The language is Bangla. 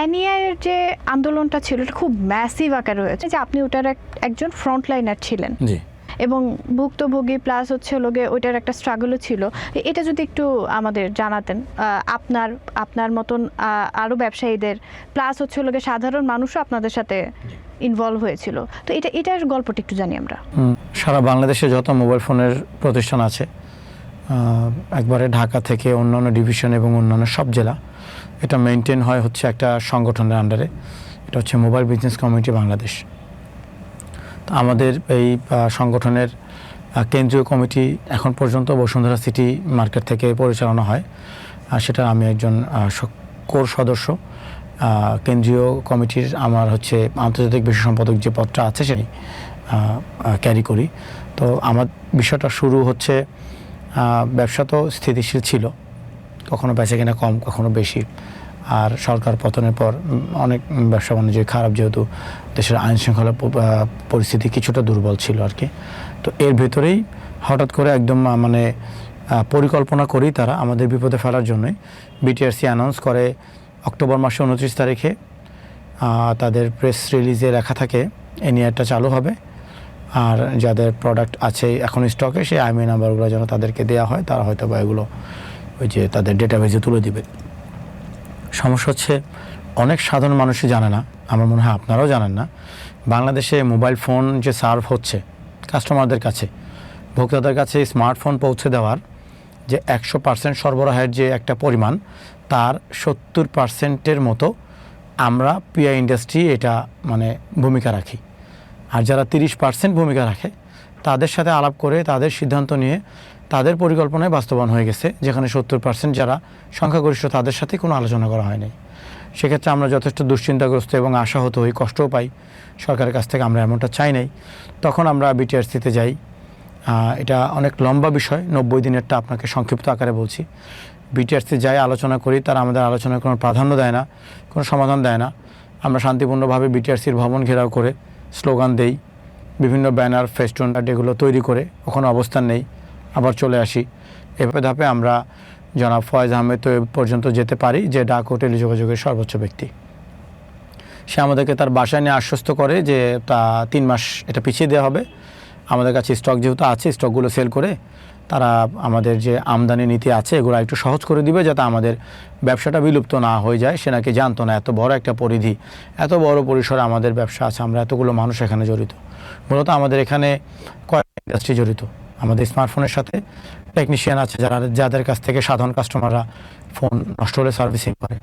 এনইআইয়ের যে আন্দোলনটা ছিল এটা খুব ম্যাসিভ আকারে হয়েছে, যে আপনি ওটার একজন ফ্রন্টলাইনার ছিলেন জি। এবং ভুক্তভোগী প্লাস হচ্ছে লোকে ওইটার একটা স্ট্রাগলও ছিল। এটা যদি একটু আমাদের জানাতেন, আপনার মতন আরও ব্যবসায়ীদের প্লাস হচ্ছে লোকে সাধারণ মানুষও আপনাদের সাথে ইনভলভ হয়েছিল, তো এটার গল্পটা একটু জানি আমরা। সারা বাংলাদেশে যত মোবাইল ফোনের প্রতিষ্ঠান আছে, একবারে ঢাকা থেকে অন্যান্য ডিভিশন এবং অন্যান্য সব জেলা, এটা মেনটেন হয় হচ্ছে একটা সংগঠনের আন্ডারে। এটা হচ্ছে মোবাইল বিজনেস কমিউনিটি বাংলাদেশ। তো আমাদের এই সংগঠনের কেন্দ্রীয় কমিটি এখন পর্যন্ত বসুন্ধরা সিটি মার্কেট থেকে পরিচালনা হয়, আর সেটা আমি একজন কোর সদস্য। কেন্দ্রীয় কমিটির আমার হচ্ছে আন্তর্জাতিক বিষয় সম্পাদক যে পদটা আছে সেটি ক্যারি করি। তো আমার বিষয়টা শুরু হচ্ছে, ব্যবসা তো স্থিতিশীল ছিল, কখনো বেচাকেনা কম কখনো বেশি, আর সরকার পতনের পর অনেক ব্যবসা বাণিজ্য খারাপ, যেহেতু দেশের আইন শৃঙ্খলা পরিস্থিতি কিছুটা দুর্বল ছিল আর কি। তো এর ভেতরেই হঠাৎ করে একদম মানে পরিকল্পনা করেই তারা আমাদের বিপদে ফেলার জন্যই বিটিআরসি অ্যানাউন্স করে অক্টোবর মাসে 29 তারিখে তাদের প্রেস রিলিজে লেখা থাকে এনইআরটা চালু হবে, আর যাদের প্রোডাক্ট আছে এখন স্টকে সেই আইএমআই নাম্বারগুলো যেন তাদেরকে দেওয়া হয়, তারা হয়তো বা এগুলো ওই যে তাদের ডেটাবেজে তুলে দিবে। সমস্যা হচ্ছে অনেক সাধারণ মানুষই জানে না, আমার মনে হয় আপনারাও জানেন না, বাংলাদেশে মোবাইল ফোন যে সার্ভ হচ্ছে কাস্টমারদের কাছে, ভোক্তাদের কাছে স্মার্টফোন পৌঁছে দেওয়ার যে 100% সরবরাহের যে একটা পরিমাণ, তার 70%-এর মতো আমরা পিআই ইন্ডাস্ট্রি এটা মানে ভূমিকা রাখি। আর যারা 30% ভূমিকা রাখে তাদের সাথে আলাপ করে তাদের সিদ্ধান্ত নিয়ে তাদের পরিকল্পনায় বাস্তবায়ন হয়ে গেছে, যেখানে 70% যারা সংখ্যাগরিষ্ঠ তাদের সাথে কোনো আলোচনা করা হয়নি। সেক্ষেত্রে আমরা যথেষ্ট দুশ্চিন্তাগ্রস্ত এবং আশাহত হই, কষ্টও পাই সরকারের কাছ থেকে, আমরা এমনটা চাই নাই। তখন আমরা বিটিআরসিতে যাই। এটা অনেক লম্বা বিষয়, 90 দিনেরটা আপনাকে সংক্ষিপ্ত আকারে বলছি। বিটিআরসি যাই আলোচনা করি, তারা আমাদের আলোচনায় কোনো প্রাধান্য দেয় না, কোনো সমাধান দেয় না। আমরা শান্তিপূর্ণভাবে বিটিআরসির ভবন ঘেরাও করে স্লোগান দেই, বিভিন্ন ব্যানার ফেস্টুন এগুলো তৈরি করে ওখানে অবস্থান নেই, আবার চলে আসি। এভাবে ধাপে আমরা জনাব ফয়েজ আহমেদ তো পর্যন্ত যেতে পারি, যে ডাক ও টেলিযোগাযোগের সর্বোচ্চ ব্যক্তি। সে আমাদেরকে তার বাসায় নিয়ে আশ্বস্ত করে যে তা 3 মাস এটা পিছিয়ে দেওয়া হবে, আমাদের কাছে স্টক যেহেতু আছে স্টকগুলো সেল করে তারা আমাদের যে আমদানি নীতি আছে এগুলো একটু সহজ করে দিবে, যাতে আমাদের ব্যবসাটা বিলুপ্ত না হয়ে যায়। সে নাকি জানতো না এত বড় একটা পরিধি, এত বড় পরিসরে আমাদের ব্যবসা আছে, আমরা এতগুলো মানুষ এখানে জড়িত। মূলত আমাদের এখানে কয়েকটা ইন্ডাস্ট্রি জড়িত। আমাদের স্মার্টফোনের সাথে টেকনিশিয়ান আছে যাদের কাছ থেকে সাধারণ কাস্টমাররা ফোন নষ্ট হলে সার্ভিসিং করে।